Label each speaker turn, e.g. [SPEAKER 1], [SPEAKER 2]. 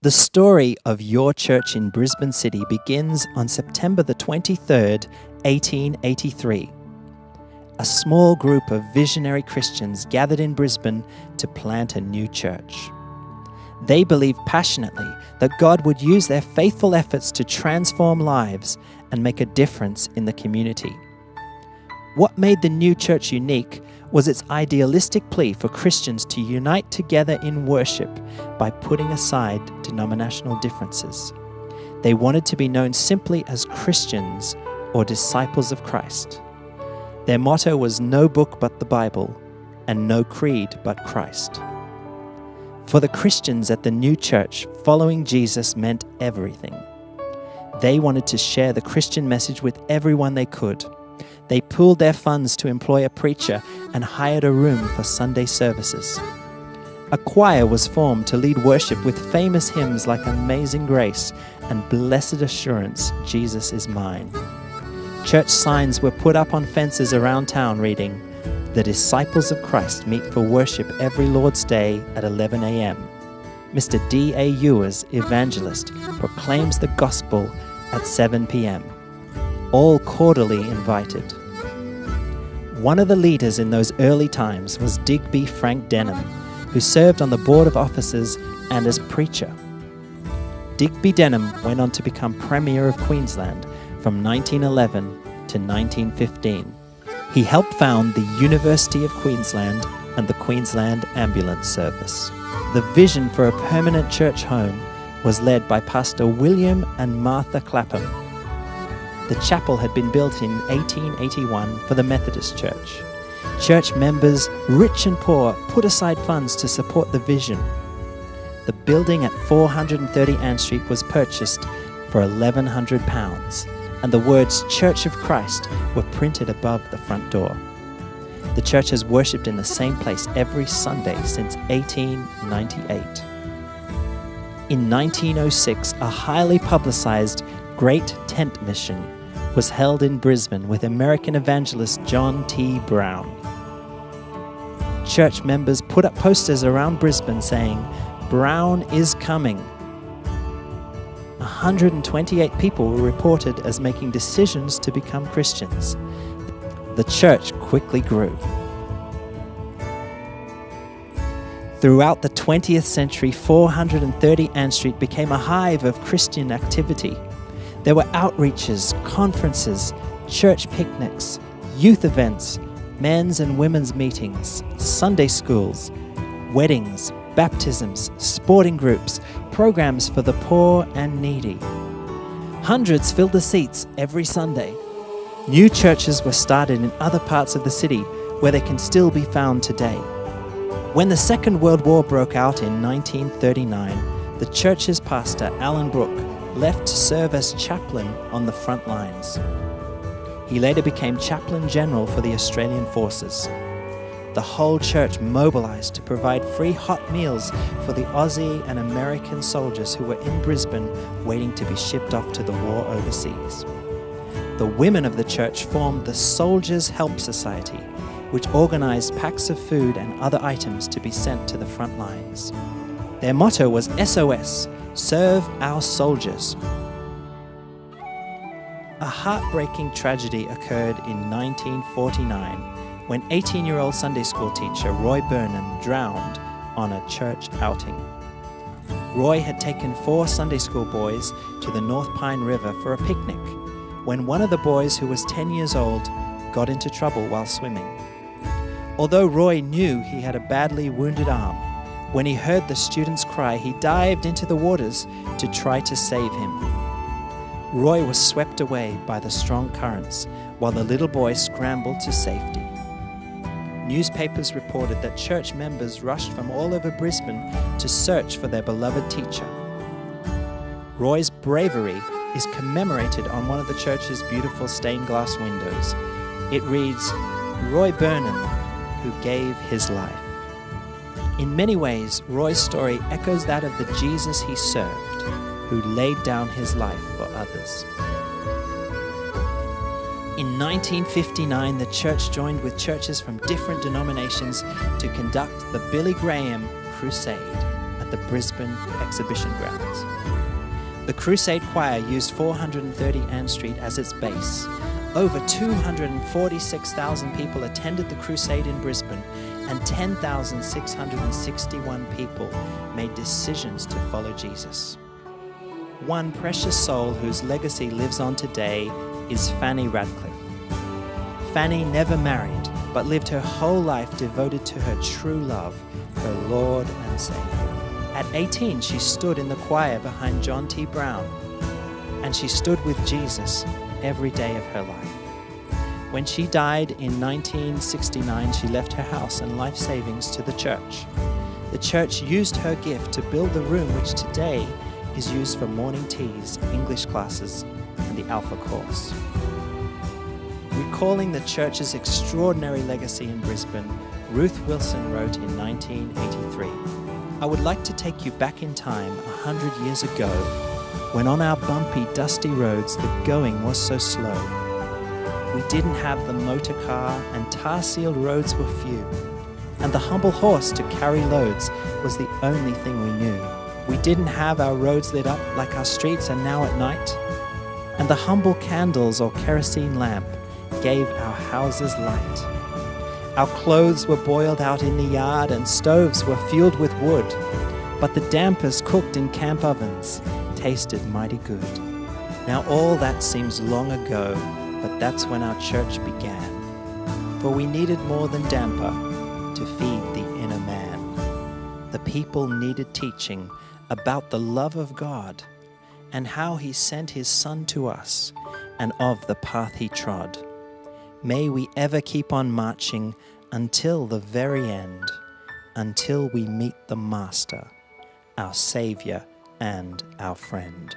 [SPEAKER 1] The story of your church in Brisbane City begins on September the 23rd, 1883. A small group of visionary Christians gathered in Brisbane to plant a new church. They believed passionately that God would use their faithful efforts to transform lives and make a difference in the community. What made the new church unique was its idealistic plea for Christians to unite together in worship by putting aside denominational differences. They wanted to be known simply as Christians or disciples of Christ. Their motto was no book but the Bible and no creed but Christ. For the Christians at the new church, following Jesus meant everything. They wanted to share the Christian message with everyone they could. They pooled their funds to employ a preacher and hired a room for Sunday services. A choir was formed to lead worship with famous hymns like Amazing Grace and Blessed Assurance, Jesus is Mine. Church signs were put up on fences around town reading, The Disciples of Christ meet for worship every Lord's Day at 11 a.m. Mr. D.A. Ewers, evangelist, proclaims the gospel at 7 p.m. All cordially invited. One of the leaders in those early times was Digby Frank Denham, who served on the board of officers and as preacher. Digby Denham went on to become Premier of Queensland from 1911 to 1915. He helped found the University of Queensland and the Queensland Ambulance Service. The vision for a permanent church home was led by Pastor William and Martha Clapham. The chapel had been built in 1881 for the Methodist Church. Church members, rich and poor, put aside funds to support the vision. The building at 430 Ann Street was purchased for £1,100, and the words Church of Christ were printed above the front door. The church has worshipped in the same place every Sunday since 1898. In 1906, a highly publicized Great Tent Mission was held in Brisbane with American evangelist John T. Brown. Church members put up posters around Brisbane saying, "Brown is coming." 128 people were reported as making decisions to become Christians. The church quickly grew. Throughout the 20th century, 430 Ann Street became a hive of Christian activity. There were outreaches, conferences, church picnics, youth events, men's and women's meetings, Sunday schools, weddings, baptisms, sporting groups, programs for the poor and needy. Hundreds filled the seats every Sunday. New churches were started in other parts of the city where they can still be found today. When the Second World War broke out in 1939, the church's pastor, Alan Brooke, left to serve as chaplain on the front lines. He later became chaplain general for the Australian forces. The whole church mobilized to provide free hot meals for the Aussie and American soldiers who were in Brisbane waiting to be shipped off to the war overseas. The women of the church formed the Soldiers' Help Society, which organized packs of food and other items to be sent to the front lines. Their motto was SOS, Serve Our Soldiers. A heartbreaking tragedy occurred in 1949 when 18-year-old Sunday school teacher Roy Burnham drowned on a church outing. Roy had taken 4 Sunday school boys to the North Pine River for a picnic when one of the boys, who was 10 years old, got into trouble while swimming. Although Roy knew he had a badly wounded arm, when he heard the students cry, he dived into the waters to try to save him. Roy was swept away by the strong currents while the little boy scrambled to safety. Newspapers reported that church members rushed from all over Brisbane to search for their beloved teacher. Roy's bravery is commemorated on one of the church's beautiful stained glass windows. It reads, "Roy Burnham, who gave his life." In many ways, Roy's story echoes that of the Jesus he served, who laid down his life for others. In 1959, the church joined with churches from different denominations to conduct the Billy Graham Crusade, a at the Brisbane exhibition grounds. The Crusade Choir used 430 Ann Street as its base. Over 246,000 people attended the crusade in Brisbane, and 10,661 people made decisions to follow Jesus. One precious soul whose legacy lives on today is Fanny Radcliffe. Fanny never married, but lived her whole life devoted to her true love, her Lord and Savior. At 18, she stood in the choir behind John T. Brown, and she stood with Jesus every day of her life. When she died in 1969, she left her house and life savings to the church. The church used her gift to build the room which today is used for morning teas, English classes, and the Alpha course. Recalling the church's extraordinary legacy in Brisbane, Ruth Wilson wrote in 1983, "I would like to take you back in time 100 years ago, when on our bumpy, dusty roads the going was so slow. We didn't have the motor car and tar-sealed roads were few, and the humble horse to carry loads was the only thing we knew. We didn't have our roads lit up like our streets are now at night, and the humble candles or kerosene lamp gave our houses light. Our clothes were boiled out in the yard and stoves were fueled with wood, but the dampers cooked in camp ovens tasted mighty good. Now all that seems long ago, but that's when our church began. For we needed more than damper to feed the inner man. The people needed teaching about the love of God and how He sent His Son to us and of the path He trod. May we ever keep on marching until the very end, until we meet the Master, our Saviour and our friend."